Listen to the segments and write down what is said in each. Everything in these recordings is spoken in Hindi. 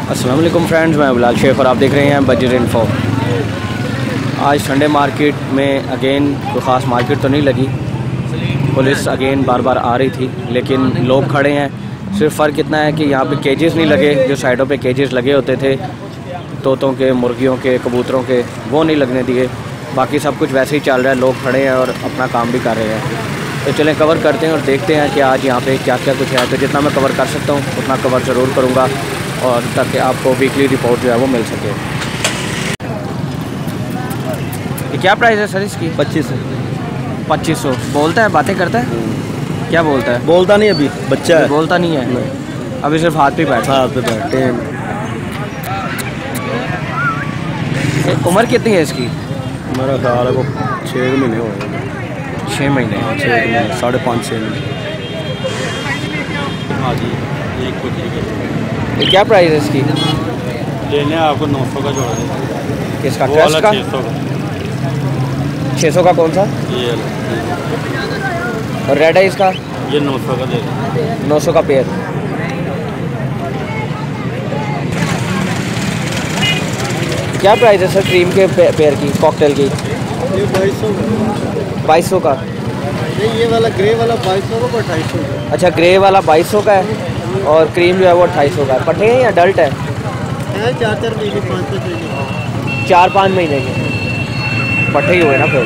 अस्सलाम वालेकुम फ्रेंड्स, मैं बिलाल शेख और आप देख रहे हैं बजट इन्फो। आज संडे मार्केट में अगेन कोई ख़ास मार्केट तो नहीं लगी। पुलिस अगेन बार बार आ रही थी लेकिन लोग खड़े हैं। सिर्फ फ़र्क इतना है कि यहाँ पे केजेस नहीं लगे, जो साइडों पे केजेस लगे होते थे तोतों के, मुर्गियों के, कबूतरों के, वो नहीं लगने दिए। बाकी सब कुछ वैसे ही चल रहा है, लोग खड़े हैं और अपना काम भी कर रहे हैं। तो चलें कवर करते हैं और देखते हैं कि आज यहाँ पे क्या क्या कुछ है। तो जितना मैं कवर कर सकता हूँ उतना कवर ज़रूर करूँगा और ताकि आपको वीकली रिपोर्ट जो है वो मिल सके। ये क्या प्राइस है सर इसकी? 2500। बोलता है, बातें करता है? क्या बोलता है? बोलता नहीं, अभी बच्चा है। बोलता नहीं है नहीं। अभी सिर्फ हाथ पे बैठा। हाथ पे बैठते हैं। उम्र कितनी है इसकी? मेरा ख्याल है वो 6 महीने हो गए। 6 महीने। 5.5-6 महीने। हाँ जी, एक कुछ ये क्या प्राइस है इसकी? लेने आपको 900 का जोड़ा है। किसका? क्रस्ट का? 600 का। 600 का कौन सा? ये और रेड है इसका? ये 900 का दे 900 का पेयर। क्या प्राइस है सर क्रीम के पेयर की, कॉकटेल की? ये 2200 का। ये वाला ग्रे वाला 2200 का, 2800 का। अच्छा, ग्रे वाला 2200 का है और क्रीम जो है वो 2800 का है। पट्टे हैं या अडल्ट है? 4-4 महीने 5-5 महीने 4-5 महीने के पट्टे ही हुए ना फिर।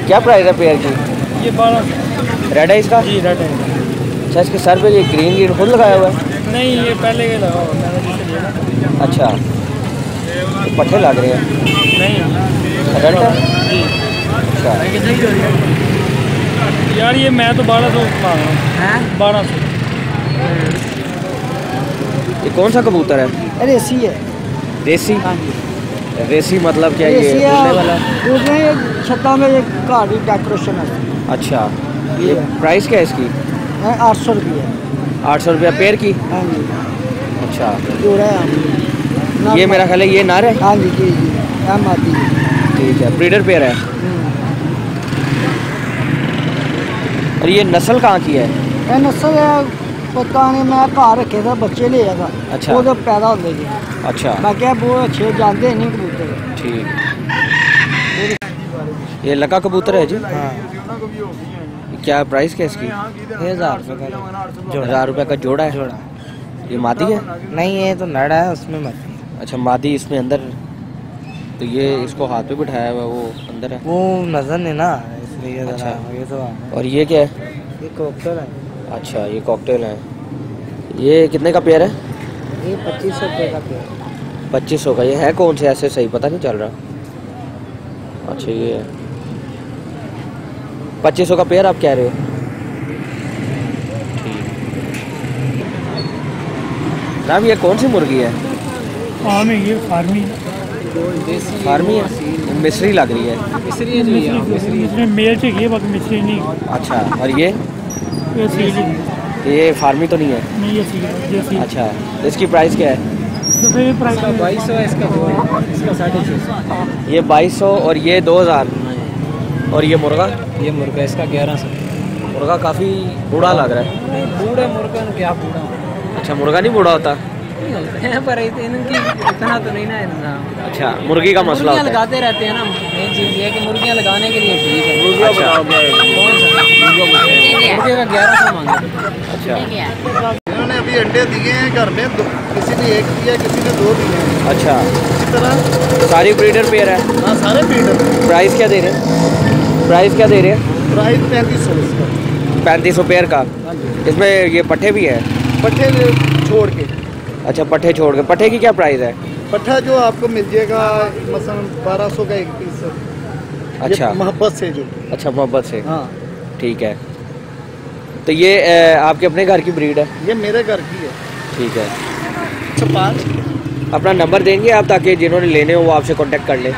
क्या प्राइस है पेयर की? ये 1200। रेड है इसका? जी रेड है। अच्छा, इसके सर पे ये ग्रीन ग्रीन खुद लगाया हुआ है? नहीं, ये पहले के लगा हुआ मैंने जिसे लिया। अच्छा, तो पट्टे लग रहे हैं? नहीं अडल्ट है? जी। अच्छा यार ये मैं तो 1200 मांग रहा हूँ। 1200। ये कौन सा कबूतर है? रेसी है। देसी? हाँ जी। रेसी मतलब क्या? ये रेसी उड़ने वाला? उसमें ये छत्ता में ये घर की डेकोरेशन है। अच्छा, ये प्राइस क्या है इसकी? 800 रुपये। 800 रुपया पेयर की? हाँ जी। अच्छा, जोड़ा है। ये मेरा ख्याल है ये नार है? हाँ जी जी जी, हम आती है। ठीक है, ब्रीडर पेयर है। और ये नस्ल कहाँ की है? ये नस्ल पता नहीं, मैं घर रखे थे, बच्चे ले आया था। अच्छा। वो तो पैदा होते थे। अच्छा बाकी वो अच्छे जानते नहीं कबूतर। ठीक। ये लका कबूतर है जी? हाँ। क्या प्राइस क्या है इसकी? 1000 रुपये का। 1000 रुपये का जोड़ा है? जोड़ा। ये मादी है? नहीं, ये तो नड़ा है, उसमें मत। अच्छा, मादी इसमें अंदर। तो ये इसको हाथ पे बिठाया हुआ, वो अंदर है? वो नजर नहीं ना, इसलिए। अच्छा। ये तो और ये क्या है? ये कॉकटेल है। अच्छा, ये कॉकटेल है। ये कितने का पेयर है? ये 2500 रुपये का पेड़। 2500 का। ये है कौन से? ऐसे सही पता नहीं चल रहा। अच्छा, ये 2500 का पेयर आप कह रहे हो? ठीक। नाम ये कौन सी मुर्गी है? ये फार्मी फार्मी है? मिस्री लग रही है। इसमें मेल चाहिए, बाकी मिस्री नहीं। अच्छा, और ये सीली ये फार्मी तो नहीं है? नहीं, ये सीली। अच्छा, तो इसकी प्राइस क्या है? तो फिर प्राइस 2200 है इसका 650। ये 2200 और ये 2000। और ये मुर्गा? ये मुर्गा इसका 1100। मुर्गा काफ़ी बूढ़ा लग रहा है। बूढ़ा मुर्गा क्या बूढ़ा अच्छा, मुर्गा नहीं बूढ़ा होता? पर इनकी इतना तो नहीं ना। अच्छा, मुर्गी का मसला होता है। लगाते रहते हैं ना। मेन चीज़ ये है कि मुर्गियाँ लगाने के लिए ठीक है। अच्छा। मुर्गे का 1100 मांगा। अच्छा इन्होंने अभी अंडे दिए हैं घर में, किसी ने 1 दिया, किसी ने 2 दिए हैं। अच्छा, इस तरह सारी ब्रीडर पेयर है? हाँ, सारे ब्रीडर। प्राइस क्या दे रहे हैं? प्राइस क्या दे रहे हैं? प्राइस 3500 इसका। 3500 पेयर का। इसमें ये पट्ठे भी है? पट्ठे छोड़ के। अच्छा, पट्ठे छोड़ के। पट्ठे की क्या प्राइस है? पट्ठा जो आपको मिल जाएगा मसलन 1200 का 1 पीस। अच्छा, मोहब्बत से जो। अच्छा, मोहब्बत से। हाँ, ठीक है। तो ये आपके अपने घर की ब्रीड है? ये मेरे घर की है। ठीक है। 5 अपना नंबर देंगे आप ताकि जिन्होंने लेने हो वो आपसे कांटेक्ट कर ले?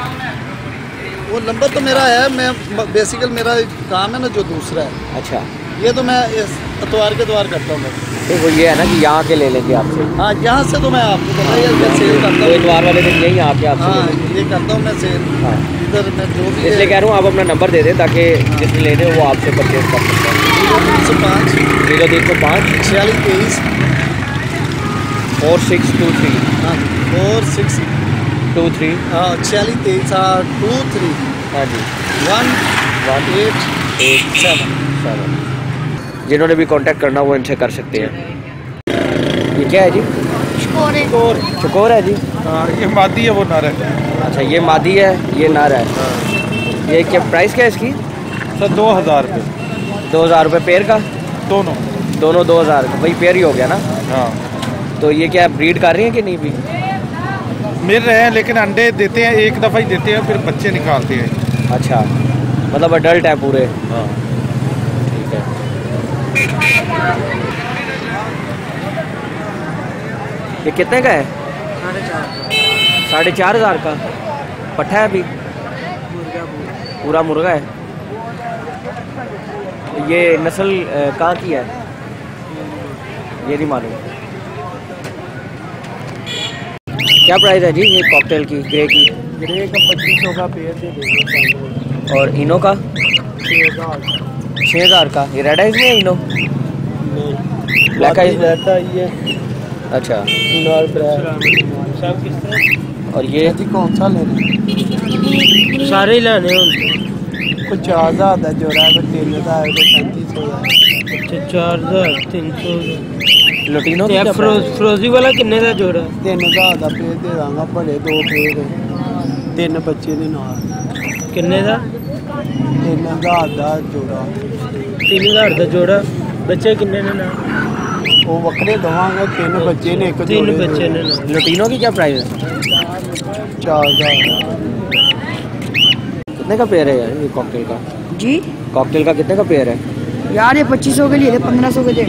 वो नंबर तो मेरा है, मैं बेसिकल मेरा काम है ना जो दूसरा है। अच्छा, ये तो मैं इस इतवार के द्वार करता हूँ। तो वो ये है ना कि यहाँ के ले लेंगे आपसे? हाँ, यहाँ से तो मैं आपको पता ही है, मैं सेल करता तो हूँ। इतवार वाले दिन यही आपके आपसे ले हाँ, लेंगे। ये करता हूँ मैं सेल। हाँ, इधर मैं जो भी इसलिए कह रहा हूँ आप अपना नंबर दे दें ताकि जिसने लेने हो वो आपसे परचेज कर सकते हैं। 0305 0305 4623 4623 हाँ 4623 हाँ जी 1887। जिन्होंने भी कांटेक्ट करना वो इनसे कर सकते हैं। ये क्या है जी? चकोर है जी। हाँ ये मादी है वो नर है। अच्छा ये मादी है ये नर है। ये क्या प्राइस क्या है इसकी? सर 2000 रुपये। 2000 रुपये पेयर का? दोनों 2000 वही पेयर ही हो गया ना। हाँ तो ये क्या ब्रीड कर रही हैं कि नहीं भी? मिल रहे हैं लेकिन अंडे देते हैं एक दफ़ा ही देते हैं फिर बच्चे निकालते हैं। अच्छा मतलब अडल्ट है पूरे। हाँ ठीक है। ये कितने का है? 4500 का पट्ठा है अभी? पूरा मुर्गा है। ये नस्ल कहाँ की है ये नहीं मालूम। क्या प्राइस है जी ये कॉकटेल की ग्रे की? ग्रे का 2500 का पेयर दे देंगे। और इनो का? 6000 का। ये रेड आइज में है इनो? ब्लैक आइज में? रहता ये अच्छा नॉर ब्लैक। और ये कौन सा लेना? सारे ही लेने होंगे। कुछ 4000 का जोड़ा है, कुछ 3000 है, कुछ 3500 है। अच्छा 4300 लोटिनो की ਤੇ क्या price है? ਫਰੋਜ਼ੀ ਵਾਲਾ ਕਿੰਨੇ ਦਾ ਜੋੜਾ? 3000 ਦਾ ਪੇੜ ਦੇ ਦਾਂਗਾ, ਭਲੇ 2 ਪੇੜ 3 ਬੱਚੇ ਦੇ ਨਾਲ ਕਿੰਨੇ ਦਾ? 3000 ਦਾ ਜੋੜਾ। 3000 ਦਾ ਜੋੜਾ। ਬੱਚੇ ਕਿੰਨੇ ਨੇ ਨਾਲ? ਉਹ ਵੱਖਰੇ ਦਵਾਂਗੇ, 3 ਬੱਚੇ ਨੇ ਇੱਕ 3 ਜੋੜੇ ਬੱਚੇ ਨੇ ਨਾਲ। लोटिनो की क्या प्राइस है? 4000। कितने का पेयर है यार ये कॉकटेल का? जी कॉकटेल का कितने का पेयर है? यार ये 2500 के लिए थे, 1500 के दे।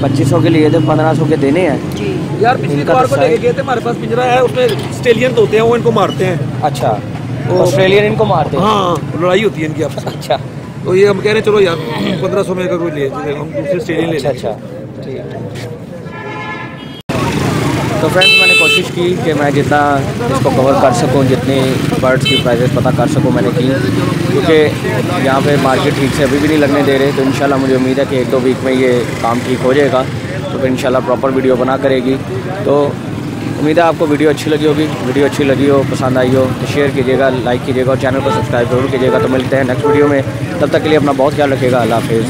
2500 के लिए थे, 1500 के देने हैं। जी यार पिछली इनका बार तो को लेके size- गए थे, हमारे पास पिंजरा है उसमें ऑस्ट्रेलियन होते हैं वो इनको मारते हैं। अच्छा ऑस्ट्रेलियन इनको मारते हैं? हाँ लड़ाई होती है इनकी आपस में। अच्छा तो ये हम कह रहे हैं चलो यार 1500 में अगर कोई ले हम दूसरे ऑस्ट्रेलियन ले अच्छा लेंगे। अच्छा ठीक। तो फ्रेंड्स मैंने कोशिश की कि मैं जितना इसको कवर कर सकूं, जितनी बर्ड्स की प्राइसेस पता कर सकूं मैंने की, क्योंकि यहाँ पे मार्केट ठीक से अभी भी नहीं लगने दे रहे। तो इंशाल्लाह मुझे उम्मीद है कि 1-2 वीक में ये काम ठीक हो जाएगा, तो फिर इंशाल्लाह प्रॉपर वीडियो बना करेगी। तो उम्मीद है आपको वीडियो अच्छी लगी होगी। वीडियो अच्छी लगी हो, पसंद आई हो तो शेयर कीजिएगा, लाइक कीजिएगा और चैनल को सब्सक्राइब जरूर कीजिएगा। तो मिलते हैं नेक्स्ट वीडियो में, तब तक के लिए अपना बहुत ख्याल रखिएगा। अल्लाह हाफिज़।